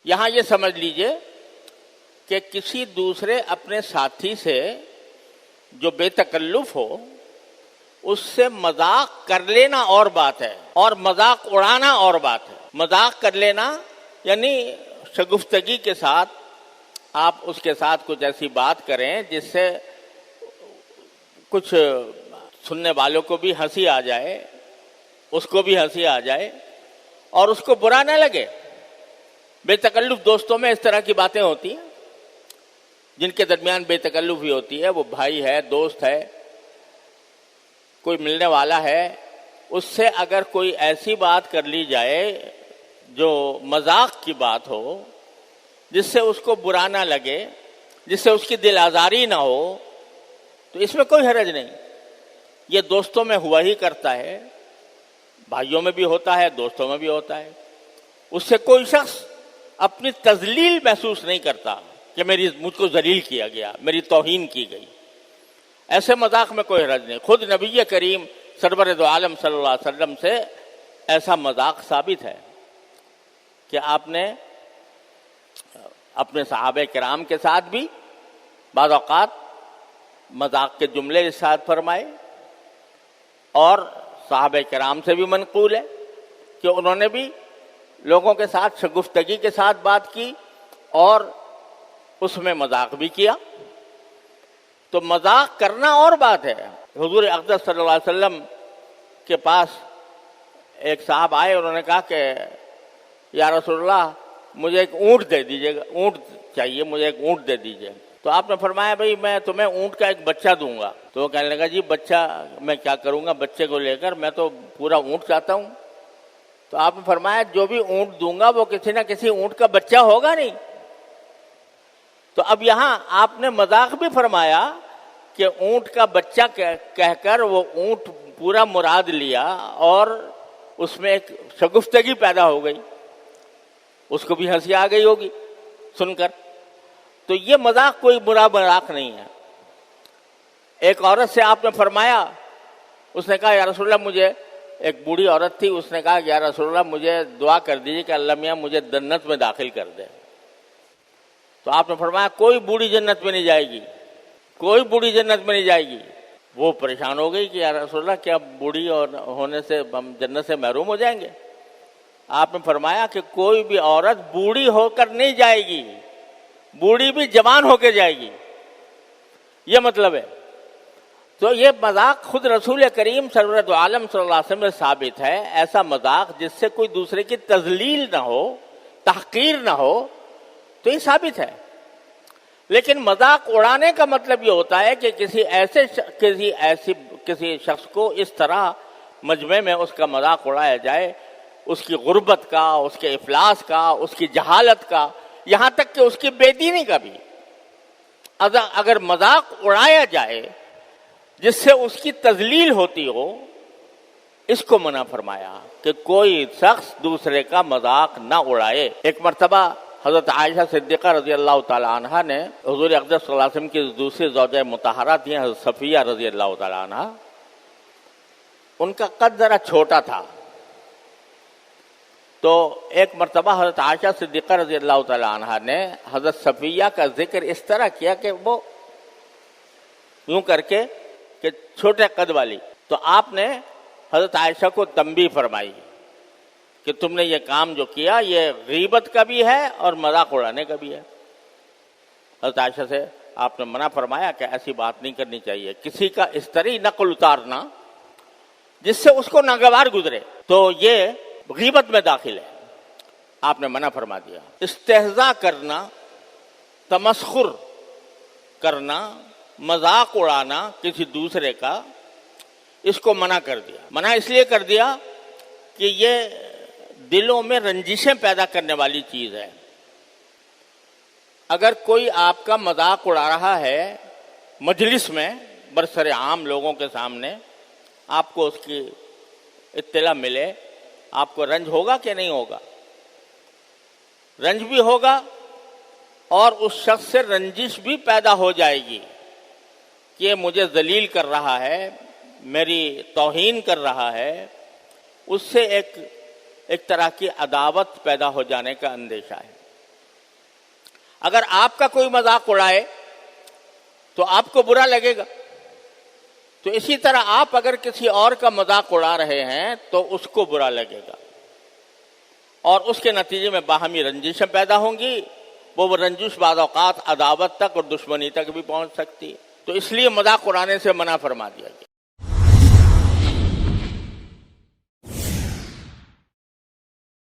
یہاں یہ سمجھ لیجئے کہ کسی دوسرے اپنے ساتھی سے جو بے تکلف ہو اس سے مذاق کر لینا اور بات ہے، اور مذاق اڑانا اور بات ہے۔ مذاق کر لینا یعنی شگفتگی کے ساتھ آپ اس کے ساتھ کچھ ایسی بات کریں جس سے کچھ سننے والوں کو بھی ہنسی آ جائے، اس کو بھی ہنسی آ جائے اور اس کو برا نہ لگے۔ بے تکلف دوستوں میں اس طرح کی باتیں ہوتی ہیں، جن کے درمیان بے تکلفی ہوتی ہے، وہ بھائی ہے، دوست ہے، کوئی ملنے والا ہے، اس سے اگر کوئی ایسی بات کر لی جائے جو مذاق کی بات ہو، جس سے اس کو برا نہ لگے، جس سے اس کی دل آزاری نہ ہو، تو اس میں کوئی حرج نہیں۔ یہ دوستوں میں ہوا ہی کرتا ہے، بھائیوں میں بھی ہوتا ہے، دوستوں میں بھی ہوتا ہے۔ اس سے کوئی شخص اپنی تذلیل محسوس نہیں کرتا کہ مجھ کو ذلیل کیا گیا، میری توہین کی گئی۔ ایسے مذاق میں کوئی حرج نہیں۔ خود نبی کریم سرور دو عالم صلی اللہ علیہ وسلم سے ایسا مذاق ثابت ہے کہ آپ نے اپنے صحابہ کرام کے ساتھ بھی بعض اوقات مذاق کے جملے ارشاد فرمائے، اور صحابہ کرام سے بھی منقول ہے کہ انہوں نے بھی لوگوں کے ساتھ شگفتگی کے ساتھ بات کی اور اس میں مذاق بھی کیا۔ تو مذاق کرنا اور بات ہے۔ حضور اقدس صلی اللہ علیہ وسلم کے پاس ایک صاحب آئے، انہوں نے کہا کہ یا رسول اللہ مجھے ایک اونٹ دے دیجیے گا، اونٹ چاہیے، مجھے ایک اونٹ دے دیجیے۔ تو آپ نے فرمایا بھئی میں تمہیں اونٹ کا ایک بچہ دوں گا۔ تو وہ کہنے لگا جی بچہ میں کیا کروں گا بچے کو لے کر، میں تو پورا اونٹ چاہتا ہوں۔ تو آپ نے فرمایا جو بھی اونٹ دوں گا وہ کسی نہ کسی اونٹ کا بچہ ہوگا نہیں۔ تو اب یہاں آپ نے مذاق بھی فرمایا کہ اونٹ کا بچہ کہہ کر وہ اونٹ پورا مراد لیا، اور اس میں ایک شگفتگی پیدا ہو گئی، اس کو بھی ہنسی آ گئی ہوگی سن کر۔ تو یہ مذاق کوئی برا مذاق نہیں ہے۔ ایک عورت سے آپ نے فرمایا، اس نے کہا یا رسول اللہ مجھے، ایک بوڑھی عورت تھی، اس نے کہا کہ یا رسول اللہ مجھے دعا کر دیجیے کہ اللہ میاں مجھے جنت میں داخل کر دے۔ تو آپ نے فرمایا کوئی بوڑھی جنت میں نہیں جائے گی، کوئی بوڑھی جنت میں نہیں جائے گی۔ وہ پریشان ہو گئی کہ یا رسول اللہ کیا بوڑھی ہونے سے ہم جنت سے محروم ہو جائیں گے؟ آپ نے فرمایا کہ کوئی بھی عورت بوڑھی ہو کر نہیں جائے گی، بوڑھی بھی جوان ہو کے جائے گی، یہ مطلب ہے۔ تو یہ مذاق خود رسول کریم سرور دو عالم صلی اللہ علیہ وسلم سے ثابت ہے۔ ایسا مذاق جس سے کوئی دوسرے کی تذلیل نہ ہو، تحقیر نہ ہو، تو یہ ثابت ہے۔ لیکن مذاق اڑانے کا مطلب یہ ہوتا ہے کہ کسی شخص کو اس طرح مجمع میں اس کا مذاق اڑایا جائے، اس کی غربت کا، اس کے افلاس کا، اس کی جہالت کا، یہاں تک کہ اس کی بے دینی کا بھی۔ اگر مذاق اڑایا جائے جس سے اس کی تذلیل ہوتی ہو، اس کو منع فرمایا کہ کوئی شخص دوسرے کا مذاق نہ اڑائے۔ ایک مرتبہ حضرت عائشہ صدیقہ رضی اللہ تعالی عنہ نے حضور اقدس صلی اللہ علیہ وسلم کی دوسری زوجہ مطہرہ تھیں حضرت صفیہ رضی اللہ تعالی عنہ، ان کا قد ذرا چھوٹا تھا۔ تو ایک مرتبہ حضرت عائشہ صدیقہ رضی اللہ تعالی عنہ نے حضرت صفیہ کا ذکر اس طرح کیا کہ وہ یوں کر کے کہ چھوٹے قد والی۔ تو آپ نے حضرت عائشہ کو تنبیہ فرمائی کہ تم نے یہ کام جو کیا یہ غیبت کا بھی ہے اور مذاق اڑانے کا بھی ہے۔ حضرت عائشہ سے آپ نے منع فرمایا کہ ایسی بات نہیں کرنی چاہیے، کسی کا اس طرح نقل اتارنا جس سے اس کو ناگوار گزرے، تو یہ غیبت میں داخل ہے، آپ نے منع فرما دیا۔ استہزاء کرنا، تمسخر کرنا، مذاق اڑانا کسی دوسرے کا، اس کو منع کر دیا۔ منع اس لیے کر دیا کہ یہ دلوں میں رنجشیں پیدا کرنے والی چیز ہے۔ اگر کوئی آپ کا مذاق اڑا رہا ہے مجلس میں برسر عام لوگوں کے سامنے، آپ کو اس کی اطلاع ملے، آپ کو رنج ہوگا کہ نہیں ہوگا؟ رنج بھی ہوگا، اور اس شخص سے رنجش بھی پیدا ہو جائے گی کہ مجھے ذلیل کر رہا ہے، میری توہین کر رہا ہے۔ اس سے ایک طرح کی عداوت پیدا ہو جانے کا اندیشہ ہے۔ اگر آپ کا کوئی مذاق اڑائے تو آپ کو برا لگے گا، تو اسی طرح آپ اگر کسی اور کا مذاق اڑا رہے ہیں تو اس کو برا لگے گا، اور اس کے نتیجے میں باہمی رنجشیں پیدا ہوں گی، وہ رنجش بعض اوقات عداوت تک اور دشمنی تک بھی پہنچ سکتی ہے۔ تو اس لیے مذاق اڑانے سے منع فرما دیا گیا۔